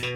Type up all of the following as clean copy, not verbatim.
Hello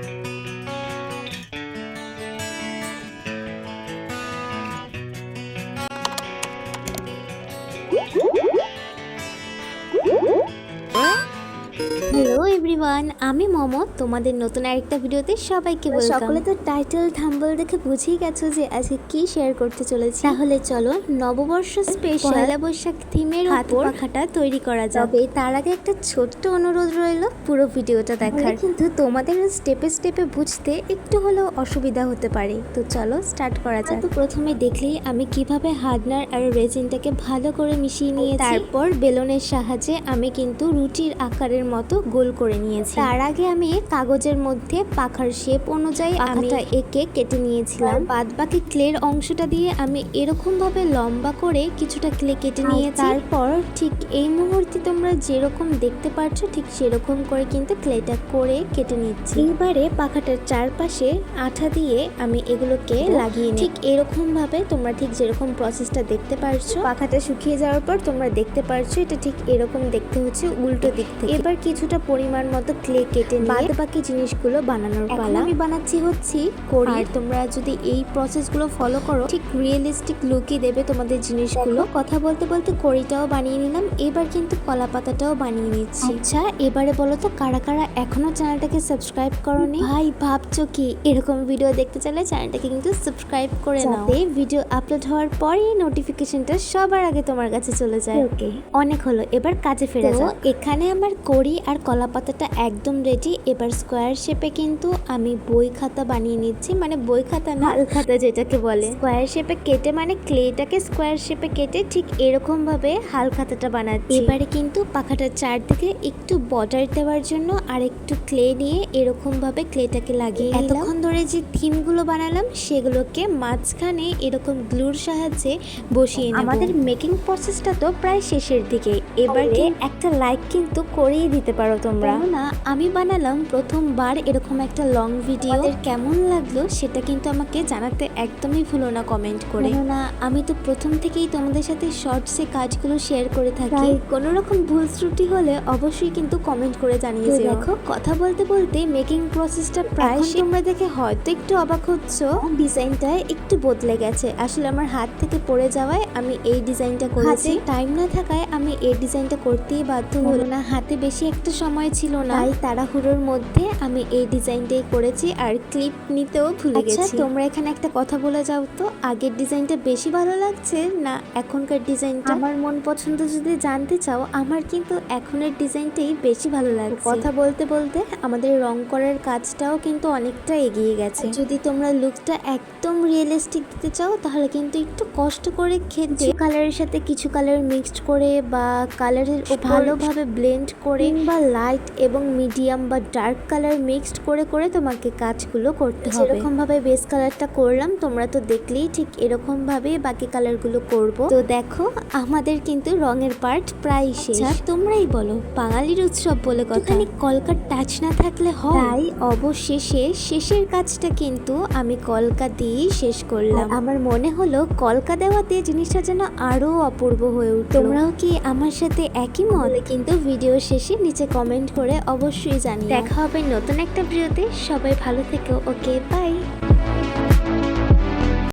everyone, আমি মমো। তোমাদের নতুন আরেকটা ভিডিওতে সবাইকে ওয়েলকাম। সকলে তো টাইটেল থাম্বনেল দেখে বুঝেই গেছো যে আজকে কি শেয়ার করতে চলেছি। তাহলে চলো নববর্ষ স্পেশাল পয়লা বৈশাখ থিমের উপর পাখাটা তৈরি করা যাবে। তার আগে একটা ছোট্ট অনুরোধ রইল, পুরো ভিডিওটা দেখার। কিন্তু তোমাদের স্টেপে স্টেপে বুঝতে একটু হলেও অসুবিধা হতে পারে, তো চলো স্টার্ট করা যাক। তো প্রথমে দেখলেই আমি কিভাবে হার্ডনার আর রেজিনটাকে ভালো করে মিশিয়ে নিয়েছি। তারপর বেলুনের সাহায্যে আমি কিন্তু রুটির আকারের মতো গোল করে নিয়েছি। তার আগে আমি কাগজের মধ্যে পাখার শেপ অনুযায়ী পাখাটা এঁকে কেটে নিয়েছিলাম। বাদ বাকি ক্লের অংশটা দিয়ে আমি এরকম ভাবে লম্বা করে কিছুটা ক্লে কেটে নিয়েছি। তারপর ঠিক এই মুহূর্তে তোমরা যেরকম দেখতে পাচ্ছ ঠিক সেরকম করে কিন্তু ক্লেটা করে কেটে নিচ্ছি। এবারে পাখাটার চারপাশে আঠা দিয়ে আমি এগুলোকে লাগিয়ে নিই। ঠিক এরকম ভাবে তোমরা ঠিক যেরকম প্রসেসটা দেখতে পারছো, পাখাটা শুকিয়ে যাওয়ার পর তোমরা দেখতে পারছো এটা ঠিক এরকম দেখতে হচ্ছে উল্টো দিক থেকে। এবার কিছুটা পরিমাণ মতো ক্লে কেটে বাদ বাকি জিনিসগুলো বানানোর পালা। আমি বানাচ্ছি হচ্ছে কড়ি। আর তোমরা যদি এই প্রসেসগুলো ফলো করো ঠিক রিয়েলিস্টিক লুকই দেবে তোমাদের জিনিসগুলো। কথা বলতে বলতে কড়িটাও বানিয়ে নিলাম, এবার কিন্তু কলা পাতাটাও বানিয়ে নিচ্ছি। আচ্ছা এবারে বলো তো কারা কারা এখনো চ্যানেলটাকে সাবস্ক্রাইব করোনি? ভাই ভাবছো কি এরকম ভিডিও দেখতে চাইলে চ্যানেলটাকে কিন্তু সাবস্ক্রাইব করে নাও, ভিডিও আপলোড হওয়ার পরই নোটিফিকেশনটা সবার আগে তোমার কাছে চলে যায়। ওকে অনেক হলো, এবার কাজে ফেরা যাক। এখানে আমার কড়ি আর কলা পাতাটা একদম রেডি। এবার স্কোয়ার শেপে কিন্তু আমি বই খাতা বানিয়ে নিচ্ছি, মানে বই খাতা না, হাল খাতা যেটাকে বলে। স্কোয়ার শেপে কেটে মানে ক্লেটাকে স্কোয়ার শেপে কেটে ঠিক এরকম ভাবে হাল খাতাটা বানাচ্ছি। এবারে কিন্তু পাখাটার চারদিকে একটু বর্ডার দেওয়ার জন্য আর একটু ক্লে নিয়ে এরকম ভাবে ক্লেটাকে লাগিয়ে এতক্ষণ ধরে যে থিমগুলো বানালাম সেগুলোকে মাঝখানে এরকম গ্লুর সাহায্যে বসিয়ে নেব। আমাদের মেকিং প্রসেসটা তো প্রায় শেষের দিকে। এবারে একটা লাইক কিন্তু করেই দিতে পারো তোমরা। না আমি বানালাম প্রথমবার এরকম একটা লং ভিডিও, কেমন লাগলো সেটা কিন্তু আমাকে জানাতে একদমই ভুলো না কমেন্ট করে। না আমি তো প্রথম থেকেই তোমাদের সাথে শর্টসে কাজগুলো শেয়ার করে থাকি, কোনো রকম ভুল ত্রুটি হলে অবশ্যই কিন্তু কমেন্ট করে জানিয়ে দিও। দেখো কথা বলতে বলতে মেকিং প্রসেসটা প্রায় তোমরা দেখে হয়তো একটু অবাক হচ্ছ, ডিজাইনটা একটু বদলে গেছে। আসলে আমার হাত থেকে পড়ে যাওয়ায় আমি এই ডিজাইনটা করেছি। টাইম না থাকায় আমি এই ডিজাইনটা করতেই বাধ্য হলো না, হাতে বেশি একটা সময় ছিল না, তাই তাড়াহুড়োর মধ্যে আমি এই ডিজাইনটাই করেছি আর ক্লিপ নিতেও ভুলে গেছি। তোমরা এখানে একটা কথা বলে যাও তো, আগের ডিজাইনটা বেশি ভালো লাগছে না এখনকার ডিজাইনটা? আমার মন পছন্দ যদি জানতে চাও, আমার কিন্তু এখনের ডিজাইনটাই বেশি ভালো লাগছে। কথা বলতে বলতে আমাদের রং করার কাজটাও কিন্তু অনেকটা এগিয়ে গেছে। যদি তোমরা লুকটা একদম রিয়েলিস্টিক দিতে চাও তাহলে কিন্তু একটু কষ্ট করে খেতে কালারের সাথে কিছু কালার মিক্সড করে বা কালারের ভালোভাবে ব্লেন্ড করে বা লাইট এবং মিডিয়াম বা ডার্ক কালার মিক্সড করে করে তোমাকে কাজগুলো করতে হবে। এরকম ভাবে বেস কালারটা করলাম, তোমরা তো দেখলেই ঠিক এরকম ভাবে বাকি কালারগুলো করব। তো দেখো আমাদের কিন্তু রঙের পার্ট প্রায় শেষ। তোমরাই বলো, বাঙালির উৎসব বলে কথা, কলকার টাচ না থাকলে হয়? তাই অবশেষে শেষের কাজটা কিন্তু আমি কলকা দিয়েই শেষ করলাম। আমার মনে হলো কলকা দেওয়াতে জিনিসটা যেন আরো অপূর্ব হয়ে উঠল। তোমরাও কি আমার সাথে একই মত? কিন্তু ভিডিও শেষে নিচে কমেন্ট করে অবশ্যই জানিও। দেখা হবে নতুন একটা ভিডিওতে। সবাই ভালো থেকো। Okay bye.